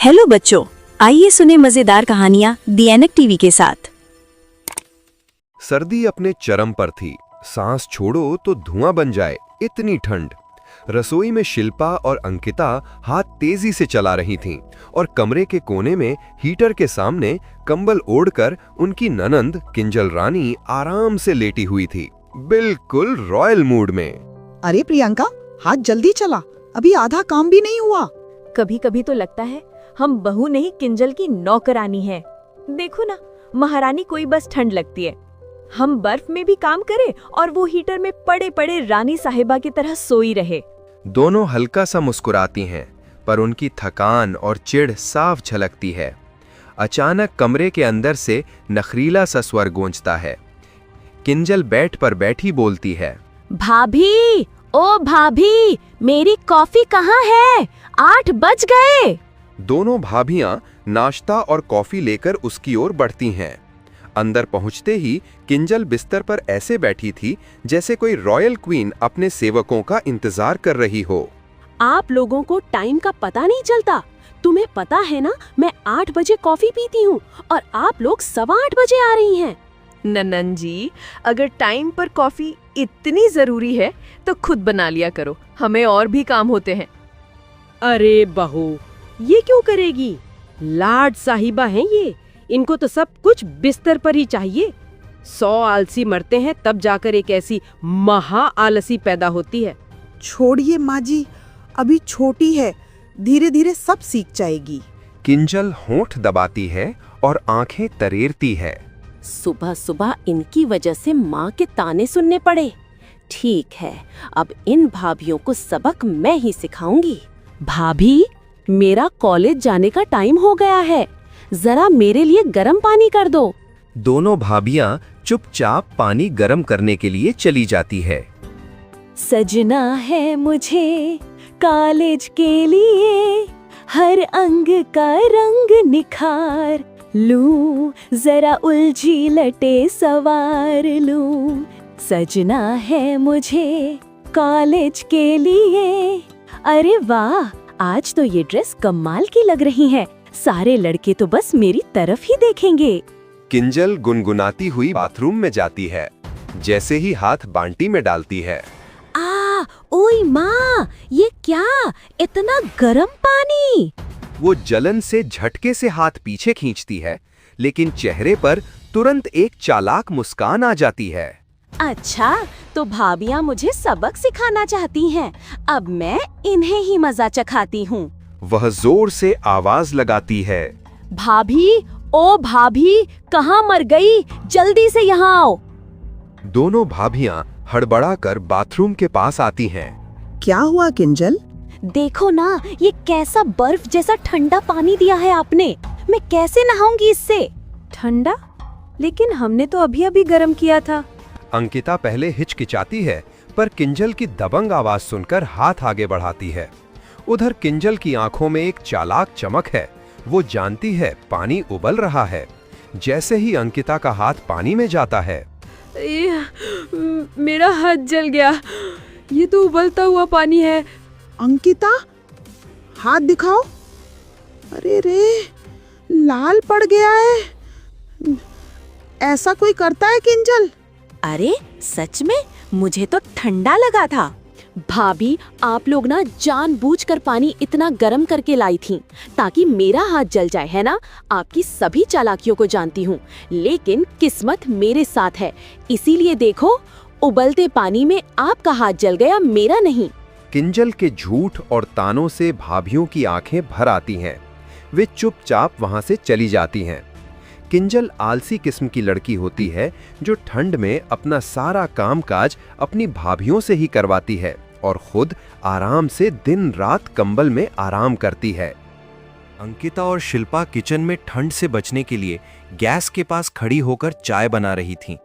Hello बच्चों, आइए सुने मजेदार कहानियां दी एनक टीवी के साथ। सर्दी अपने चरम पर थी। सांस छोड़ो तो धुआं बन जाए, इतनी ठंड। रसोई में शिल्पा और अंकिता हाथ तेजी से चला रही थीं और कमरे के कोने में हीटर के सामने कंबल ओढ़कर उनकी ननंद किंजल रानी आराम से लेटी हुई थी, बिल्कुल रॉयल मूड में। अरे प्रियंका, हाथ जल्दी चला, अभी आधा काम भी नहीं हुआ। कभी कभी तो लगता है हम बहू नहीं किंजल की नौकरानी है। देखो ना, महारानी कोई बस ठंड लगती है, हम बर्फ में भी काम करें और वो हीटर में पड़े पड़े रानी साहिबा की तरह सोई रहे। दोनों हल्का सा मुस्कुराती हैं, पर उनकी थकान और चिढ़ साफ झलकती है। अचानक कमरे के अंदर से नखरीला सा स्वर गूंजता है। किंजल बेड पर बैठी बोलती है, भाभी, ओ भाभी, मेरी कॉफी कहाँ है? 8 बज गए। दोनों भाभियां नाश्ता और कॉफी लेकर उसकी ओर बढ़ती हैं। अंदर पहुंचते ही किंजल बिस्तर पर ऐसे बैठी थी जैसे कोई रॉयल क्वीन अपने सेवकों का इंतजार कर रही हो। आप लोगों को टाइम का पता नहीं चलता। तुम्हें पता है ना, मैं 8 बजे कॉफी पीती हूँ और आप लोग 7:15 बजे आ रही हैं। ननन जी, अगर टाइम पर कॉफी इतनी जरूरी है तो खुद बना लिया करो, हमें और भी काम होते हैं। अरे बहू, ये क्यों करेगी? लाड साहिबा हैं ये, इनको तो सब कुछ बिस्तर पर ही चाहिए। 100 आलसी मरते हैं तब जाकर एक ऐसी महा आलसी पैदा होती है। छोड़िए माँ जी, अभी छोटी है, धीरे धीरे सब सीख जाएगी। किंजल होंठ दबाती है और आंखें तरेरती है। सुबह सुबह इनकी वजह से माँ के ताने सुनने पड़े। ठीक है, अब इन भाभियों को सबक मैं ही सिखाऊंगी। भाभी, मेरा कॉलेज जाने का टाइम हो गया है, जरा मेरे लिए गर्म पानी कर दो। दोनों भाभियां चुपचाप पानी गर्म करने के लिए चली जाती है। सजना है मुझे कॉलेज के लिए, हर अंग का रंग निखार लूं, जरा उलझी लटे सवार लूं। सजना है मुझे कॉलेज के लिए। अरे वाह, आज तो ये ड्रेस कमाल की लग रही है। सारे लड़के तो बस मेरी तरफ ही देखेंगे। किंजल गुनगुनाती हुई बाथरूम में जाती है। जैसे ही हाथ बाल्टी में डालती है, ओए माँ, ये क्या, इतना गर्म पानी? वो जलन से झटके से हाथ पीछे खींचती है, लेकिन चेहरे पर तुरंत एक चालाक मुस्कान आ जाती है। अच्छा, तो भाभियाँ मुझे सबक सिखाना चाहती हैं। अब मैं इन्हें ही मजा चखाती हूँ। वह जोर से आवाज लगाती है, भाभी, ओ भाभी, कहाँ मर गई? जल्दी से यहाँ आओ। दोनों भाभियां हड़बड़ाकर बाथरूम के पास आती हैं। क्या हुआ किंजल? देखो ना, ये कैसा बर्फ जैसा ठंडा पानी दिया है आपने। मैं कैसे नहाऊंगी इससे? ठंडा? लेकिन हमने तो अभी अभी गर्म किया था। अंकिता पहले हिचकिचाती है, पर किंजल की दबंग आवाज सुनकर हाथ आगे बढ़ाती है। उधर किंजल की आंखों में एक चालाक चमक है। वो जानती है पानी उबल रहा है। जैसे ही अंकिता का हाथ पानी में जाता है, मेरा हाथ जल गया। ये तो उबलता हुआ पानी है। अंकिता, हाथ दिखाओ। अरे रे, लाल पड़ गया है। ऐसा कोई करता है किंजल? अरे सच में, मुझे तो ठंडा लगा था। भाभी, आप लोग ना जानबूझकर पानी इतना गर्म करके लाई थी ताकि मेरा हाथ जल जाए, है ना? आपकी सभी चालाकियों को जानती हूँ, लेकिन किस्मत मेरे साथ है, इसीलिए देखो, उबलते पानी में आपका हाथ जल गया, मेरा नहीं। किंजल के झूठ और तानों से भाभियों की आंखें भर आती हैं। वे चुपचाप वहां से चली जाती हैं। किंजल आलसी किस्म की लड़की होती है जो ठंड में अपना सारा कामकाज अपनी भाभियों से ही करवाती है और खुद आराम से दिन रात कंबल में आराम करती है। अंकिता और शिल्पा किचन में ठंड से बचने के लिए गैस के पास खड़ी होकर चाय बना रही थीं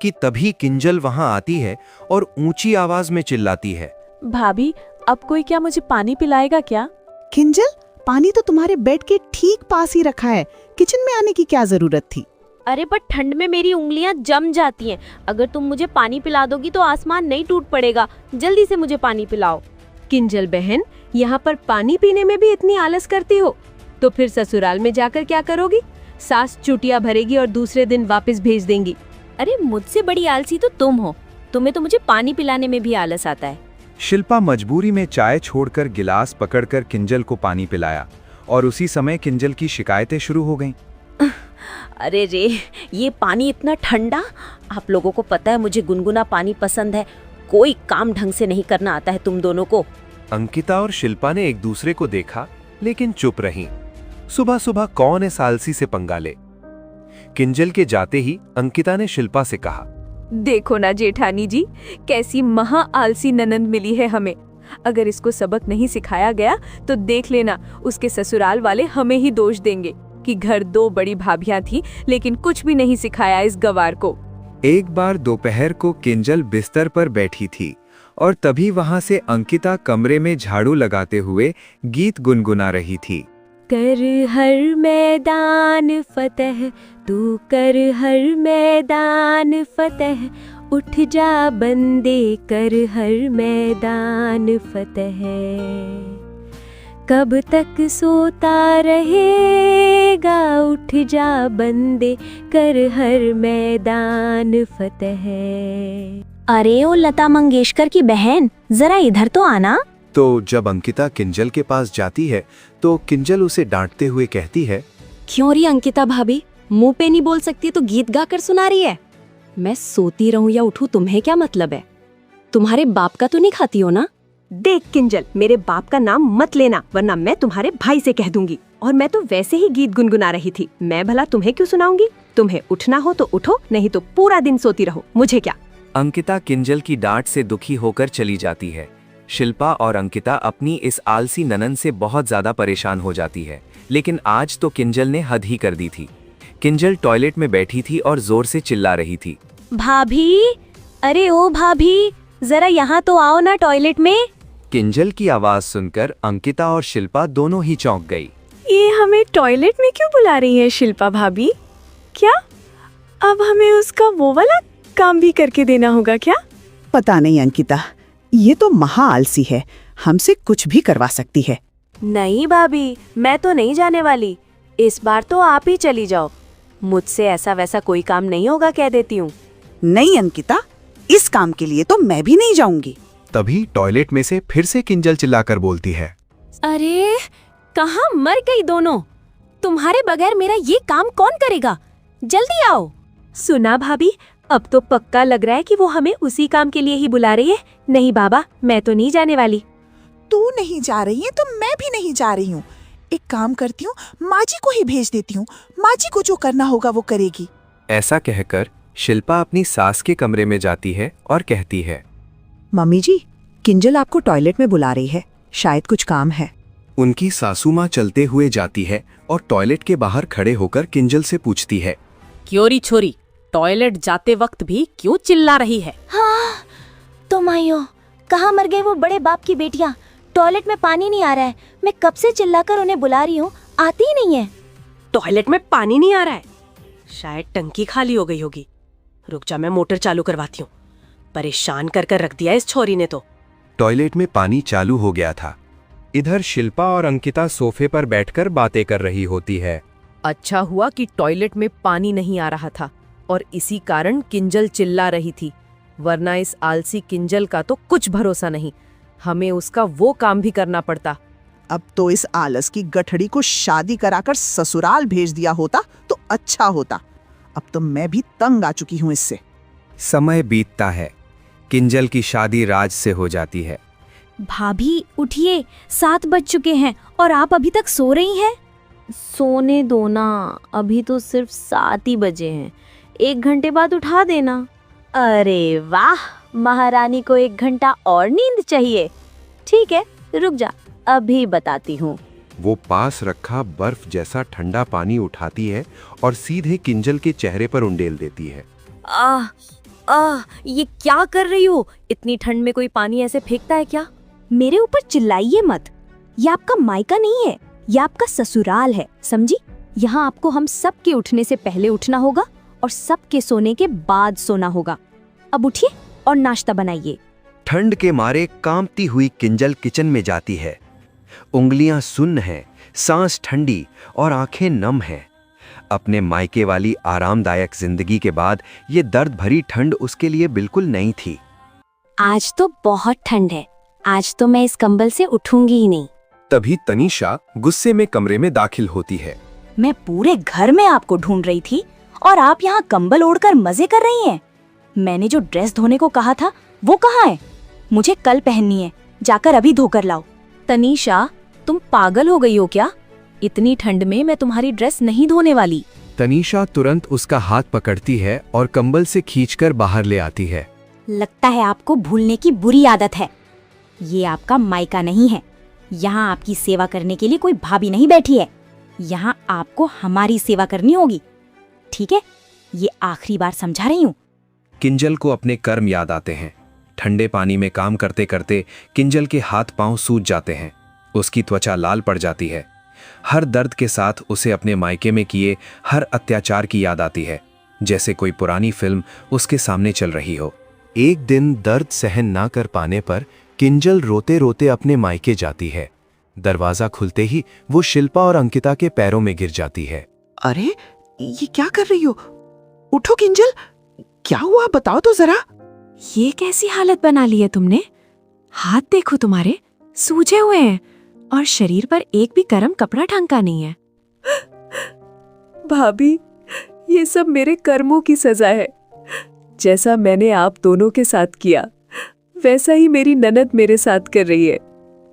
कि तभी किंजल वहां आती है और ऊंची आवाज में चिल्लाती है, भाभी, अब कोई क्या मुझे पानी पिलाएगा क्या? किंजल, पानी तो तुम्हारे बेड के ठीक पास ही रखा है, किचन में आने की क्या जरूरत थी? अरे पर ठंड में मेरी उंगलियां जम जाती हैं। अगर तुम मुझे पानी पिला दोगी तो आसमान नहीं टूट पड़ेगा। जल्दी से मुझे पानी पिलाओ। किंजल बहन, यहाँ पर पानी पीने में भी इतनी आलस करती हो? तो फिर ससुराल में जाकर क्या करोगी? सास चुटिया भरेगी और दूसरे दिन वापस भेज देंगी। अरे मुझसे बड़ी आलसी तो तुम हो, तुम्हें तो मुझे पानी पिलाने में भी आलस आता है। शिल्पा मजबूरी में चाय छोड़कर गिलास पकड़कर किंजल को पानी पिलाया और उसी समय किंजल की शिकायतें शुरू हो गईं। अरे रे, ये पानी इतना ठंडा। आप लोगों को पता है मुझे गुनगुना पानी पसंद है। कोई काम ढंग से नहीं करना आता है तुम दोनों को। अंकिता और शिल्पा ने एक दूसरे को देखा लेकिन चुप रहीं। सुबह सुबह कौन इस आलसी से पंगा ले। किंजल के जाते ही अंकिता ने शिल्पा से कहा, देखो ना जेठानी जी, कैसी महा आलसी ननंद मिली है हमें। अगर इसको सबक नहीं सिखाया गया तो देख लेना उसके ससुराल वाले हमें ही दोष देंगे कि घर 2 बड़ी भाभियां थी लेकिन कुछ भी नहीं सिखाया इस गवार को। एक बार दोपहर को किंजल बिस्तर पर बैठी थी और तभी वहां से अंकिता कमरे में झाड़ू लगाते हुए गीत गुनगुना रही थी। कर हर मैदान फतह, तू कर हर मैदान फतह, उठ जा बंदे कर हर मैदान फतह। कब तक सोता रहेगा, उठ जा बंदे कर हर मैदान फतह। अरे ओ लता मंगेशकर की बहन, जरा इधर तो आना। तो जब अंकिता किंजल के पास जाती है तो किंजल उसे डांटते हुए कहती है, क्यों रही अंकिता भाभी, मुंह पे नहीं बोल सकती तो गीत गा कर सुना रही है। मैं सोती रहूं या उठूं तुम्हें क्या मतलब है? तुम्हारे बाप का तो नहीं खाती हो ना? देख किंजल, मेरे बाप का नाम मत लेना वरना मैं तुम्हारे भाई से कह दूंगी। और मैं तो वैसे ही गीत गुनगुना रही थी, मैं भला तुम्हें क्यों सुनाऊंगी? तुम्हें उठना हो तो उठो, नहीं तो पूरा दिन सोती रहो, मुझे क्या। अंकिता किंजल की डांट से दुखी होकर चली जाती है। शिल्पा और अंकिता अपनी इस आलसी ननन से बहुत ज्यादा परेशान हो जाती है, लेकिन आज तो किंजल ने हद ही कर दी थी। किंजल टॉयलेट में बैठी थी और जोर से चिल्ला रही थी, भाभी, अरे ओ भाभी, जरा यहाँ तो आओ ना टॉयलेट में। किंजल की आवाज सुनकर अंकिता और शिल्पा दोनों ही चौंक गई। ये हमें टॉयलेट में क्यों बुला रही है शिल्पा भाभी? क्या अब हमें उसका वो वाला काम भी करके देना होगा क्या? पता नहीं अंकिता, ये तो महा आलसी है, हमसे कुछ भी करवा सकती है। नहीं भाभी, मैं तो नहीं जाने वाली। इस बार तो आप ही चली जाओ, मुझसे ऐसा वैसा कोई काम नहीं होगा, कह देती हूँ। नहीं अंकिता, इस काम के लिए तो मैं भी नहीं जाऊंगी। तभी टॉयलेट में से फिर से किंजल चिल्लाकर बोलती है, अरे कहाँ मर गई दोनों? तुम्हारे बगैर मेरा ये काम कौन करेगा? जल्दी आओ। सुना भाभी, अब तो पक्का लग रहा है कि वो हमें उसी काम के लिए ही बुला रही है। नहीं बाबा, मैं तो नहीं जाने वाली। तू नहीं जा रही है तो मैं भी नहीं जा रही हूँ। एक काम करती हूँ, माँ जी को ही भेज देती हूँ, माँ जी को जो करना होगा वो करेगी। ऐसा कहकर शिल्पा अपनी सास के कमरे में जाती है और कहती है, मम्मी जी, किंजल आपको टॉयलेट में बुला रही है, शायद कुछ काम है। उनकी सासू माँ चलते हुए जाती है और टॉयलेट के बाहर खड़े होकर किंजल से पूछती है, क्योरी छोरी, टॉयलेट जाते वक्त भी क्यों चिल्ला रही है? हाँ, तुम आई हो। कहाँ मर गए वो बड़े बाप की बेटियाँ? टॉयलेट में पानी नहीं आ रहा है, मैं कब से चिल्लाकर उन्हें बुला रही हूँ, आती ही नहीं है। टॉयलेट में पानी नहीं आ रहा है, शायद टंकी खाली हो गई होगी। रुक जा, मैं मोटर चालू करवाती हूँ। परेशान कर कर रख दिया इस छोरी ने तो। टॉयलेट में पानी चालू हो गया था। इधर शिल्पा और अंकिता सोफे पर बैठकर बातें कर रही होती है। अच्छा हुआ कि टॉयलेट में पानी नहीं आ रहा था और इसी कारण किंजल चिल्ला रही थी, वरना इस आलसी किंजल का तो कुछ भरोसा नहीं। हमें उसका वो काम भी करना पड़ता। अब तो इस आलस की गठड़ी को शादी कराकर ससुराल भेज दिया होता तो अच्छा होता। अब तो मैं भी तंग आ चुकी हूँ इससे। समय बीतता है, किंजल की शादी राज से हो जाती है। भाभी उठिए, 7 बज चुके हैं और आप अभी तक सो रही हैं। सोने दो ना, अभी तो सिर्फ 7 ही बजे हैं, 1 घंटे बाद उठा देना। अरे वाह, महारानी को 1 घंटा और नींद चाहिए। ठीक है, रुक जा, अभी बताती हूँ। वो पास रखा बर्फ जैसा ठंडा पानी उठाती है और सीधे किंजल के चेहरे पर उंडेल देती है। ये क्या कर रही हो? इतनी ठंड में कोई पानी ऐसे फेंकता है क्या? मेरे ऊपर चिल्लाइए मत। ये आपका मायका नहीं है, ये आपका ससुराल है, समझी? यहाँ आपको हम सबके उठने से पहले उठना होगा और सबके सोने के बाद सोना होगा। अब उठिए और नाश्ता बनाइए। ठंड के मारे कांपती हुई किंजल किचन में जाती है। उंगलियां सुन्न हैं, सांस ठंडी और आंखें नम हैं। अपने मायके वाली आरामदायक जिंदगी के बाद ये दर्द भरी ठंड उसके लिए बिल्कुल नई थी। आज तो बहुत ठंड है, आज तो मैं इस कंबल से उठूंगी ही नहीं। तभी तनीषा गुस्से में कमरे में दाखिल होती है। मैं पूरे घर में आपको ढूंढ रही थी और आप यहाँ कंबल ओढ़कर मजे कर रही हैं। मैंने जो ड्रेस धोने को कहा था वो कहाँ है? मुझे कल पहननी है, जाकर अभी धोकर लाओ। तनीषा, तुम पागल हो गई हो क्या? इतनी ठंड में मैं तुम्हारी ड्रेस नहीं धोने वाली। तनीषा तुरंत उसका हाथ पकड़ती है और कंबल से खींचकर बाहर ले आती है। लगता है आपको भूलने की बुरी आदत है। ये आपका मायका नहीं है। यहाँ आपकी सेवा करने के लिए कोई भाभी नहीं बैठी है। यहाँ आपको हमारी सेवा करनी होगी, ठीक है? ये आखिरी बार समझा रही हूँ। किंजल को अपने कर्म याद आते हैं। ठंडे पानी में काम करते करते किंजल के हाथ पांव सूज जाते हैं। उसकी त्वचा लाल पड़ जाती है। हर दर्द के साथ उसे अपने मायके में किए हर अत्याचार की याद आती है, जैसे कोई पुरानी फिल्म उसके सामने चल रही हो। एक दिन दर्द सहन ना कर पाने पर किंजल रोते रोते अपने मायके जाती है। दरवाजा खुलते ही वो शिल्पा और अंकिता के पैरों में गिर जाती है। अरे ये क्या कर रही हो? उठो किंजल, क्या हुआ बताओ तो जरा। ये कैसी हालत बना ली है तुमने? हाथ देखो तुम्हारे सूजे हुए हैं और शरीर पर एक भी गर्म कपड़ा ढंग का नहीं है। भाभी, ये सब मेरे कर्मों की सजा है। जैसा मैंने आप दोनों के साथ किया, वैसा ही मेरी ननद मेरे साथ कर रही है।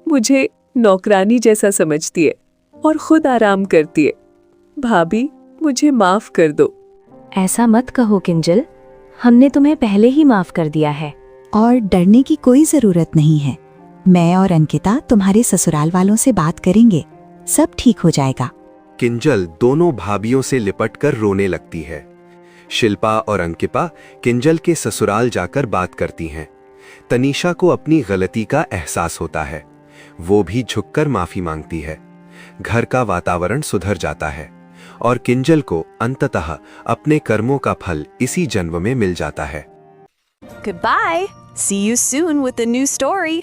मुझे नौकरानी जैसा समझती है और खुद आराम करती है। भाभी, मुझे माफ कर दो। ऐसा मत कहो किंजल, हमने तुम्हें पहले ही माफ कर दिया है। और डरने की कोई जरूरत नहीं है। मैं और अंकिता तुम्हारे ससुराल वालों से बात करेंगे, सब ठीक हो जाएगा। किंजल दोनों भाभियों से लिपटकर रोने लगती है। शिल्पा और अंकिता किंजल के ससुराल जाकर बात करती हैं। तनीषा को अपनी गलती का एहसास होता है। वो भी झुककर माफी मांगती है। घर का वातावरण सुधर जाता है और किंजल को अंततः अपने कर्मों का फल इसी जन्म में मिल जाता है। Goodbye. See you soon with a new story.